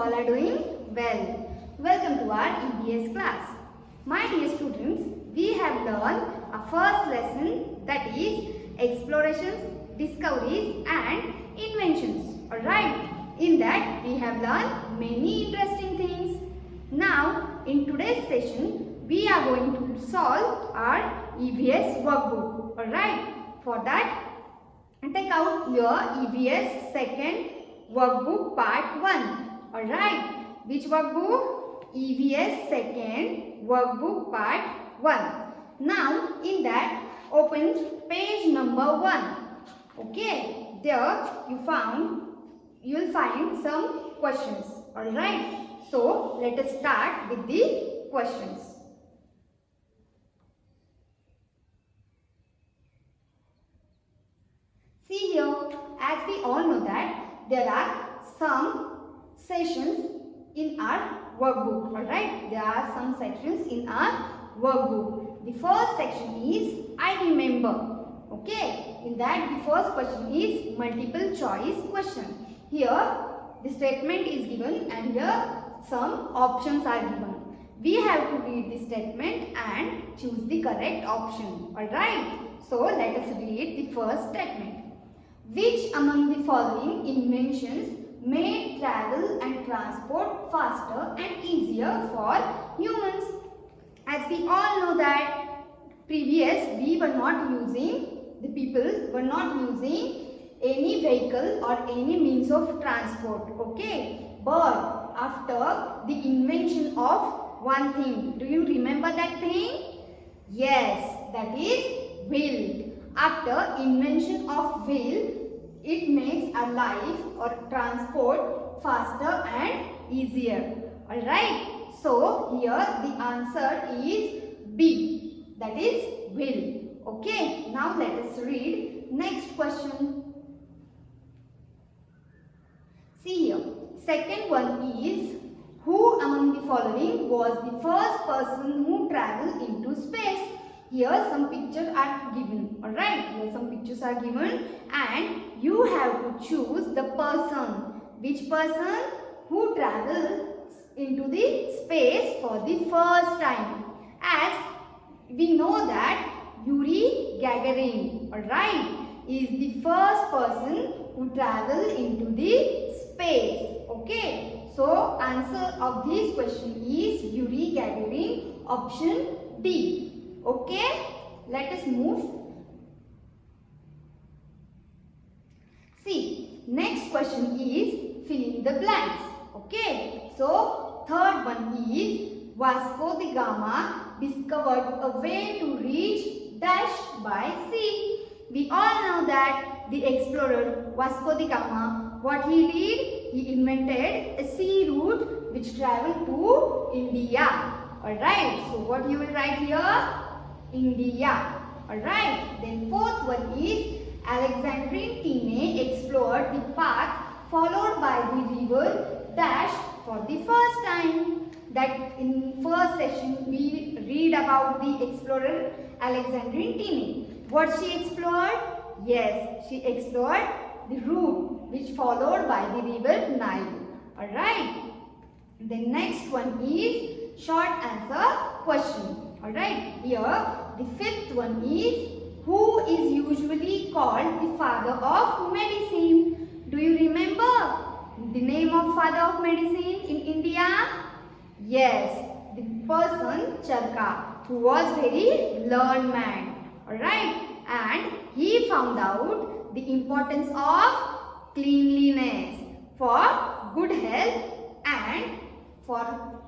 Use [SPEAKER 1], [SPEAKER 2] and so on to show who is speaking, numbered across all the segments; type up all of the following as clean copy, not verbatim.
[SPEAKER 1] all are doing well. Welcome to our EVS class. My dear students, we have learned our first lesson, that is explorations, discoveries and inventions. Alright, in that we have learned many interesting things. Now in today's session we are going to solve our EVS workbook. Alright, for that take out your EVS second workbook part 1. Alright, which workbook? EVS second workbook part 1. Now in that open page number 1. Okay, there you will find some questions. Alright, so let us start with the questions. See here, as we all know that there are some sessions in our workbook. Alright, there are some sections in our workbook. The first section is I remember. Okay, in that the first question is multiple choice question. Here the statement is given and here some options are given. We have to read the statement and choose the correct option. Alright, so let us read the first statement. Which among the following inventions made travel and transport faster and easier for humans? As we all know that previous the people were not using any vehicle or any means of transport. Okay, but after the invention of one thing, do you remember that thing? Yes, that is wheel. After invention of wheel, it makes our life or transport faster and easier. Alright, so here the answer is B, that is wheel. Okay, now let us read next question. See here, second one is who among the following was the first person who travelled into space? Here some pictures are given. Alright, here some pictures are given and you have to choose the person. Which person who travelled into the space for the first time? As we know that Yuri Gagarin, alright, is the first person who travelled into the space. Okay, so answer of this question is Yuri Gagarin, option D. Okay, let us move. See, next question is fill in the blanks. Okay, so third one is Vasco da Gama discovered a way to reach dash by sea. We all know that the explorer Vasco da Gama, what he did? He invented a sea route which travelled to India. Alright, so what you will write here? India. Alright, then fourth one is Alexandrine team explored the path followed by the river dash for the first time. That in first session we read about the explorer Alexandrine team. What she explored? Yes, she explored the route which followed by the river Nile. Alright, the next one is short answer question. Alright, here the fifth one is who is usually called the father of medicine? Do you remember the name of father of medicine in India? Yes, the person Charka, who was very learned man. Alright, and he found out the importance of cleanliness for good health and for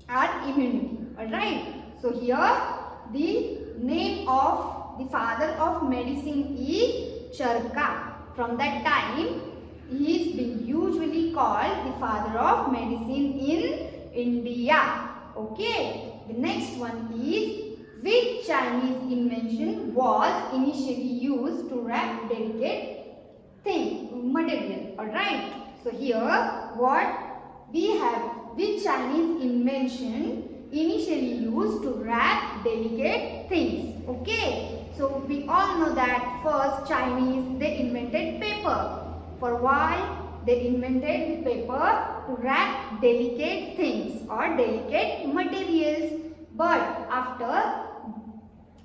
[SPEAKER 1] our immunity. Alright, so here the name of the father of medicine is Charka. From that time, he is being usually called the father of medicine in India. Okay, the next one is which Chinese invention was initially used to wrap delicate material? Alright, so here what we have, which Chinese invention initially used to wrap delicate things? Okay, so we all know that first Chinese they invented paper. For why? they invented the paper to wrap delicate things or delicate materials. But after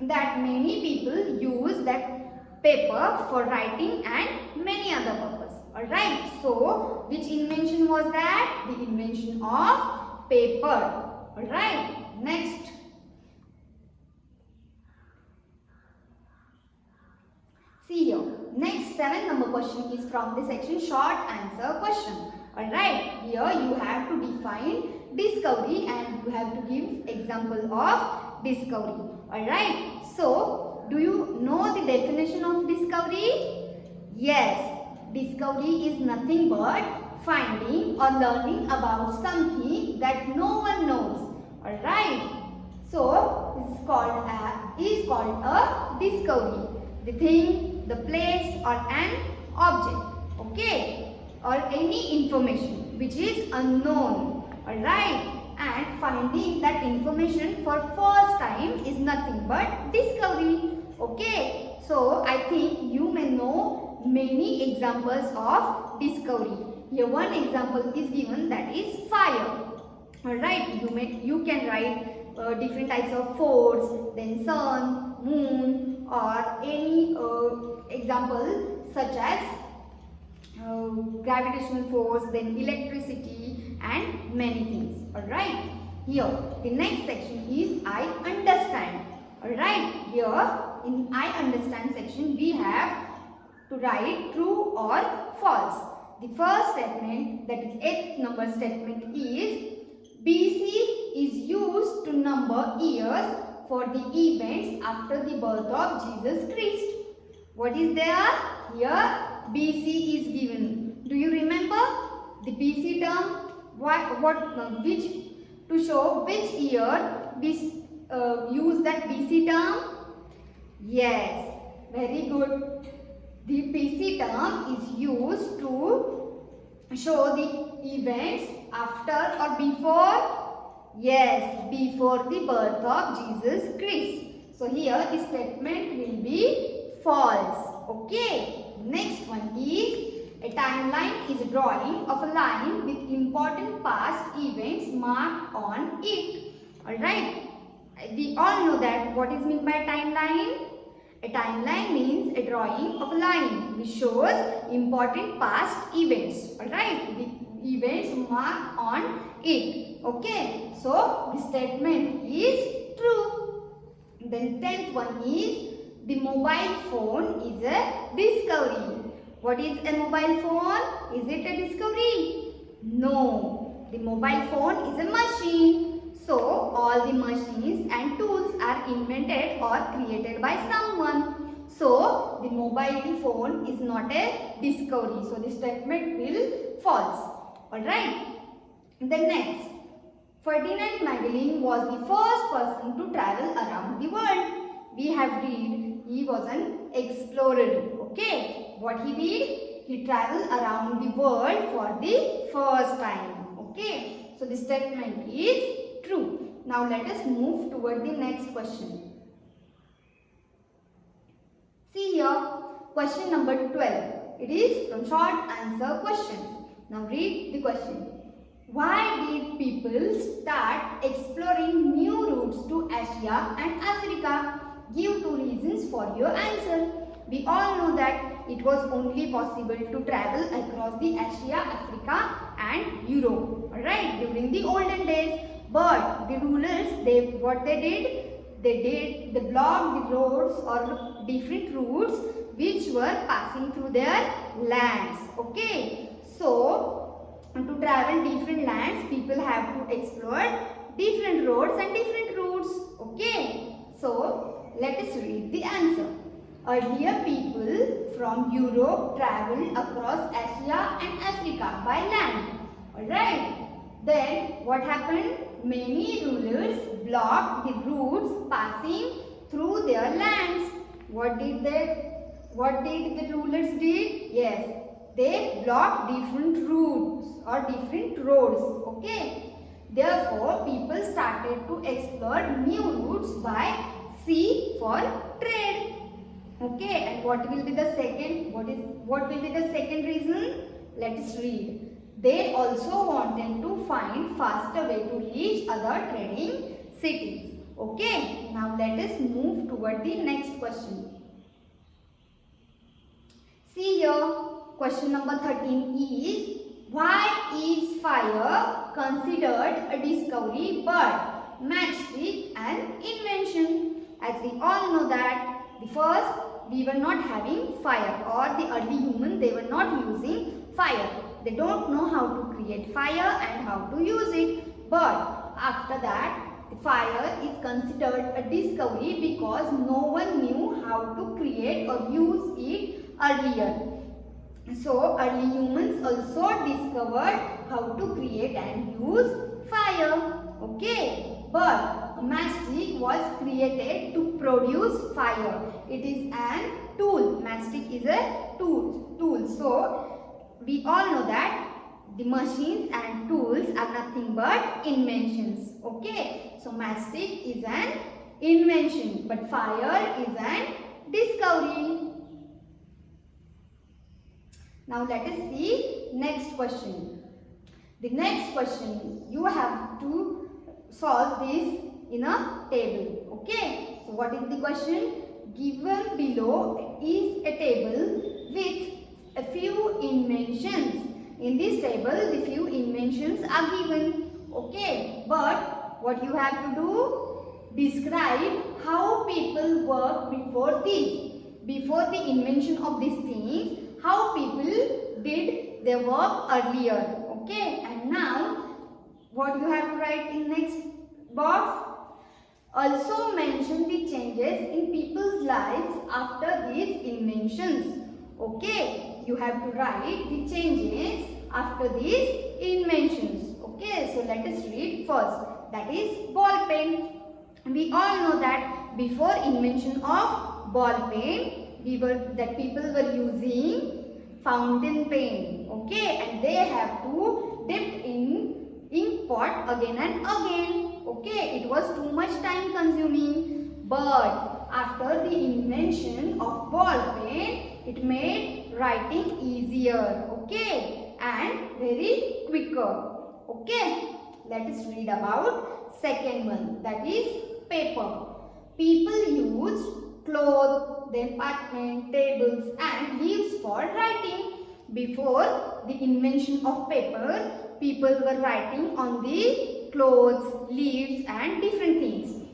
[SPEAKER 1] that, many people use that paper for writing and many other purposes. Alright, so which invention was that? The invention of paper. Alright, next. See here, next 7 number question is from the section short answer question. Alright, here you have to define discovery and you have to give example of discovery. Alright, so do you know the definition of discovery? Yes, discovery is nothing but finding or learning about something that no one knows. Alright, so this is called a discovery. The thing, the place or an object, okay, or any information which is unknown. Alright, and finding that information for first time is nothing but discovery. Okay, so I think you may know many examples of discovery. Here one example is given, that is fire. Alright, you can write different types of force, then sun, moon, or any example such as gravitational force, then electricity and many things. Alright, here the next section is I understand. Alright, here in I understand section we have to write true or false. The first statement, that is 8th number statement, is BC is used to number years for the events after the birth of Jesus Christ. What is there? Here BC is given. Do you remember the BC term? Which to show which year we use that BC term? Yes, very good. The BC term is used to show the events after or before? Yes, before the birth of Jesus Christ. So here the statement will be false. Okay. Next one is a timeline is a drawing of a line with important past events marked on it. Alright. We all know that what is meant by timeline? A timeline means a drawing of a line which shows important past events. Alright. The events marked on it. Okay. So the statement is true. Then 10th one is the mobile phone is a discovery. What is a mobile phone? Is it a discovery? No. The mobile phone is a machine. So all the machines and tools are invented or created by someone. So the mobile phone is not a discovery. So the statement will false. Alright. Then next. Ferdinand Magellan was the first person to travel around the world. We have read he was an explorer. Okay. What he did? He traveled around the world for the first time. Okay. So the statement is true. Now let us move toward the next question. See here, question number 12. It is from short answer question. Now read the question. Why did people start exploring new routes to Asia and Africa? Give 2 reasons for your answer. We all know that it was only possible to travel across the Asia, Africa and Europe, alright, during the olden days. But the rulers, what they did, they blocked the roads or different routes which were passing through their lands. Okay, so to travel different lands, people have to explore different roads and different routes. Okay, so let us read the answer. Earlier people from Europe travelled across Asia and Africa by land. Alright. Then what happened? Many rulers blocked the routes passing through their lands. What did the rulers did? Yes, they blocked different routes or different roads. Okay. Therefore, people started to explore new routes by sea for trade. Okay, and what will be the second? What will be the second reason? Let let's read. They also wanted to find faster way to reach other trading cities. Okay, now let us move toward the next question. See here, question number 13 is, why is fire considered a discovery but matchstick an invention? As we all know that the first we were not having fire, or the early humans, they were not using fire. They don't know how to create fire and how to use it. But after that, the fire is considered a discovery because no one knew how to create or use it earlier. So early humans also discovered how to create and use fire. Okay, but a matchstick was created to produce fire. It is an tool. Matchstick is a tool. So we all know that the machines and tools are nothing but inventions. Okay, so matchstick is an invention, but fire is an discovery. Now let us see next question. The next question, you have to solve this in a table. Okay, so what is the question? Given below is a table with a few inventions. In this table, the few inventions are given. Okay, but what you have to do? Describe how people worked before this. Before the invention of these things, how people did their work earlier. Okay, and now what you have to write in next box? Also mention the changes in people's lives after these inventions. Okay, you have to write the changes after these inventions. Okay, so let us read first. That is ball pen. We all know that before invention of ball pen, people were using fountain pen. Okay, and they have to dip in ink pot again and again. Okay, it was too much time consuming. But after the invention of ball pen, it made writing easier. Okay, and very quicker. Okay, let us read about second one, that is paper. People used cloth, then parchment, tables and leaves for writing. Before the invention of paper, people were writing on the clothes, leaves and different things.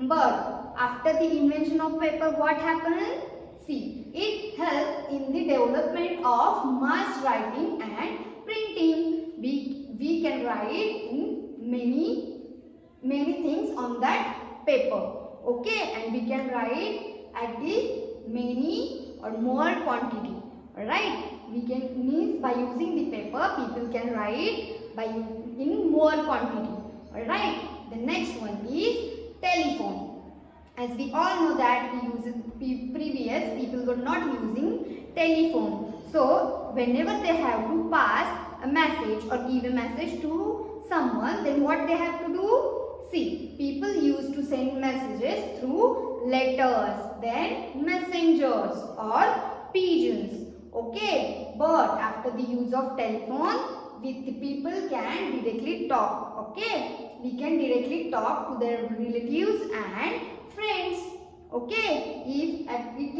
[SPEAKER 1] But after the invention of paper, what happened? See, it helped in the development of mass writing and printing. We can write in many things on that paper. Okay, and we can write at the many or more quantity. Alright, we can means by using the paper, people can write in more quantity. Alright, the next one is telephone. As we all know that previous people were not using telephone. So whenever they have to pass a message or give a message to someone, then what they have to do? See, people used to send messages through letters, then messengers or pigeons. Okay, but after the use of telephone, the people can directly talk. Okay, we can directly talk to their relatives and friends. Okay, if it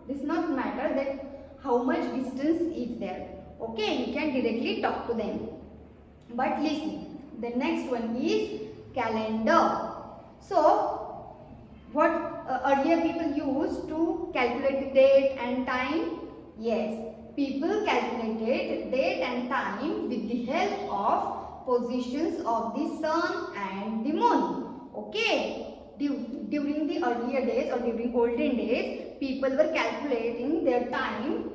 [SPEAKER 1] does not matter that how much distance is there. Okay, we can directly talk to them. But listen, the next one is calendar. So, what earlier people used to calculate the date and time? Yes, people calculated date and time with the help of positions of the sun and the moon. Okay, during the earlier days or during olden days, people were calculating their time.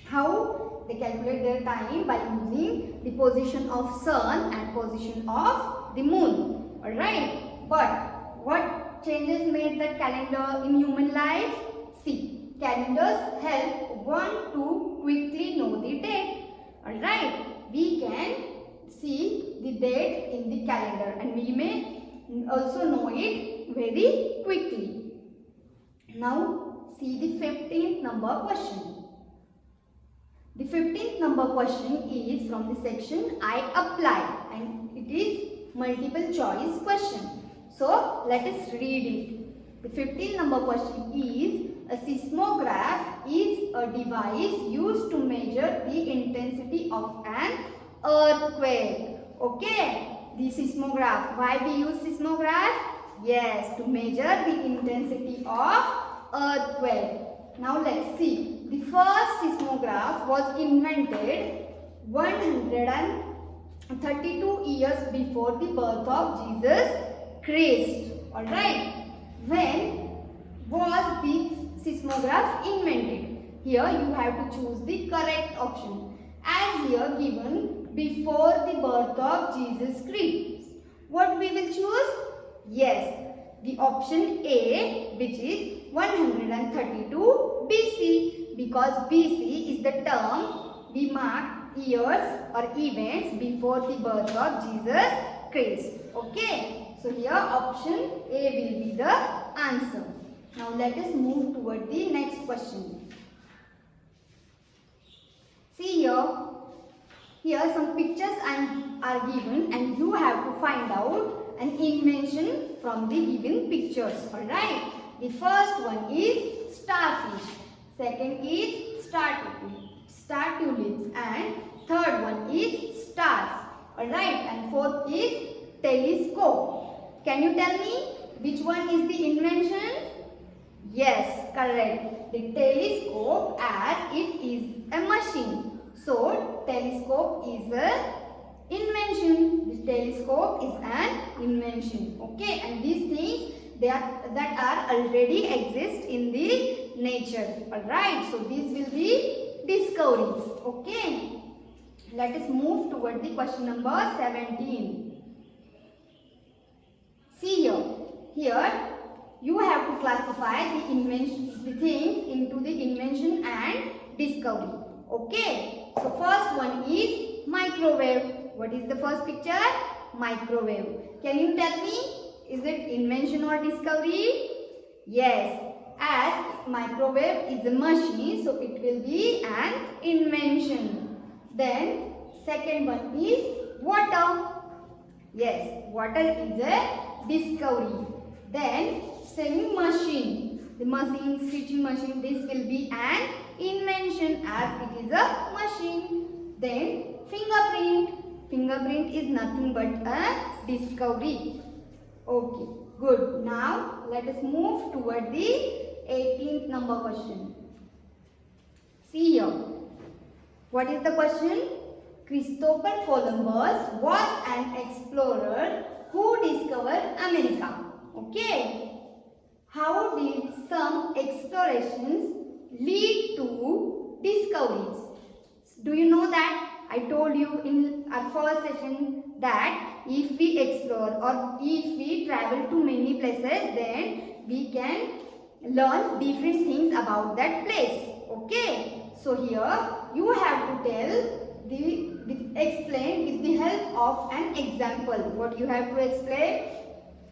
[SPEAKER 1] How they calculate their time? By using the position of sun and position of the moon. Alright, but what changes made that calendar in human life? See, calendars help one to quickly know the date. Alright, we can see the date in the calendar and we may also know it very quickly. Now see the 15th number question. The 15th number question is from the section I apply, and it is multiple choice question. So let us read it. The 15th number question is, a seismograph is a device used to measure the intensity of an earthquake. Okay, the seismograph. Why we use seismograph? Yes, to measure the intensity of earthquake. Now let's see. The first seismograph was invented 132 years before the birth of Jesus Christ. Alright. When was the seismograph invented? Here you have to choose the correct option. As here given, before the birth of Jesus Christ. What we will choose? Yes, the option A, which is 132 BC. Because BC is the term we mark years or events before the birth of Jesus Christ. Okay. So here option A will be the answer. Now let us move toward the next question. See here some pictures are given and you have to find out an invention from the given pictures. Alright. The first one is starfish. Second is star tulips, and third one is stars. Alright. And fourth is telescope. Can you tell me which one is the invention? Yes, correct. The telescope, as it is a machine. So, telescope is an invention. The telescope is an invention. Okay, and these things that are already exist in the nature. Alright, so these will be discoveries. Okay, let us move toward the question number 17. See here you have to classify the things into the invention and discovery. Okay, so first one is microwave. What is the first picture? Microwave. Can you tell me, is it invention or discovery? Yes, as microwave is a machine, so it will be an invention. Then second one is water. Yes, water is a discovery. Then sewing machine, the machine, stitching machine, this will be an invention as it is a machine. Then fingerprint is nothing but a discovery. Okay, good. Now let us move toward the 18th number question. See here, what is the question? Christopher Columbus was an explorer who discovered America. Okay. How did some explorations lead to discoveries? Do you know that? I told you in our first session that if we explore or if we travel to many places, then we can learn different things about that place. Okay. So here you have to explain with the help of an example. What you have to explain?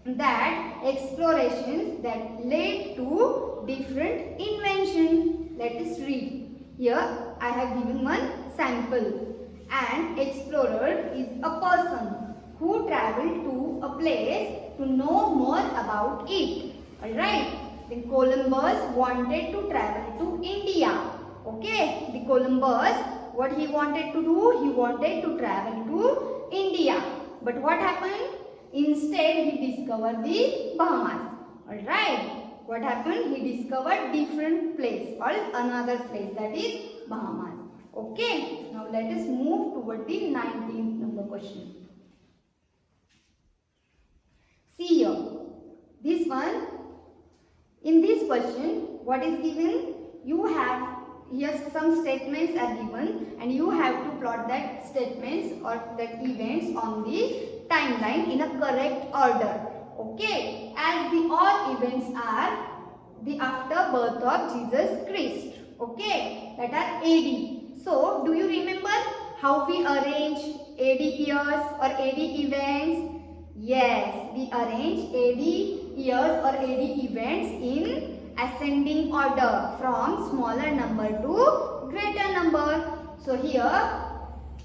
[SPEAKER 1] That explorations that led to different inventions. Let us read. Here I have given one sample. An explorer is a person who traveled to a place to know more about it. Alright. Then Columbus wanted to travel to India. Okay. The Columbus, what he wanted to do? He wanted to travel to India. But what happened? Instead, he discovered the Bahamas. Alright. What happened? He discovered different place or another place, that is Bahamas. Okay. Now let us move toward the 19th number question. See here. This one. In this question, what is given? You have here some statements are given and you have to plot that statements or that events on the timeline in a correct order. Okay, as the all events are the after birth of Jesus Christ. Okay, that are AD. So, do you remember how we arrange AD years or AD events? Yes, we arrange AD years or AD events in ascending order from smaller number to greater number. So here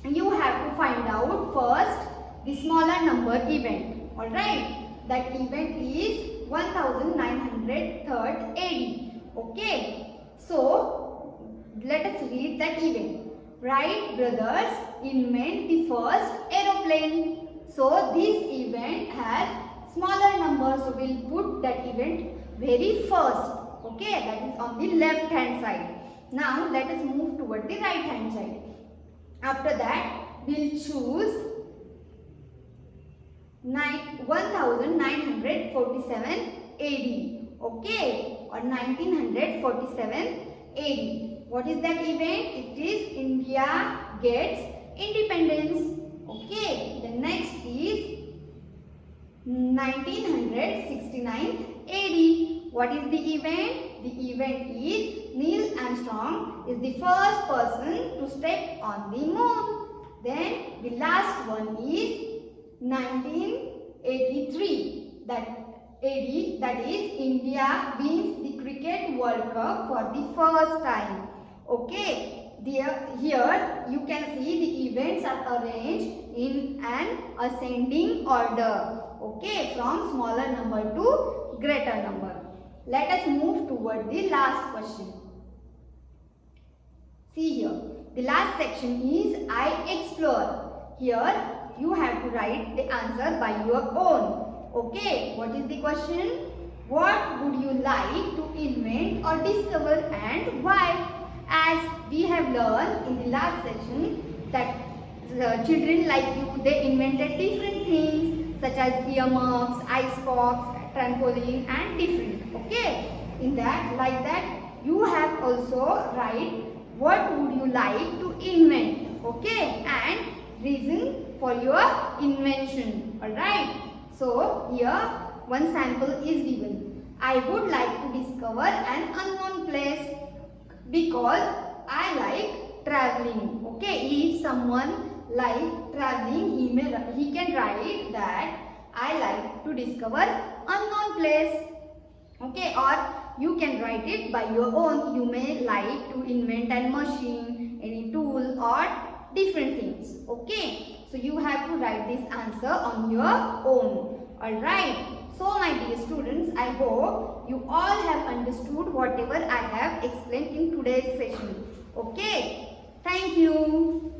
[SPEAKER 1] you have to find out first the smaller number event. Alright. That event is 1903rd AD. Okay. So let us read that event. Wright brothers invent the first aeroplane. So this event has smaller numbers. So we'll put that event very first. Okay, that is on the left hand side. Now let us move toward the right hand side. After that we'll choose 1947 AD. Okay, or 1947 AD. What is that event? It is India gets independence. Okay, the next is 1969 AD. What is the event? The event is Neil Armstrong is the first person to step on the moon. Then the last one is 1983. That AD, that is India wins the Cricket World Cup for the first time. Okay. Here you can see the events are arranged in an ascending order. Okay, from smaller number to greater number. Let us move toward the last question. See here, the last section is I explore. Here you have to write the answer by your own. Okay, what is the question? What would you like to invent or discover and why? As we have learned in the last section that children like you, they invented different things such as earmuffs, ice pops, trampoline and different. Okay, in that, like that, you have also write what would you like to invent. Okay, and reason for your invention. Alright, so here one sample is given. I would like to discover an unknown place because I like traveling. Okay, if someone like traveling, he can write that I like to discover unknown place. Okay, or you can write it by your own. You may like to invent a machine, any tool or different things. Okay, so you have to write this answer on your own. Alright, so my dear students, I hope you all have understood whatever I have explained in today's session. Okay, thank you.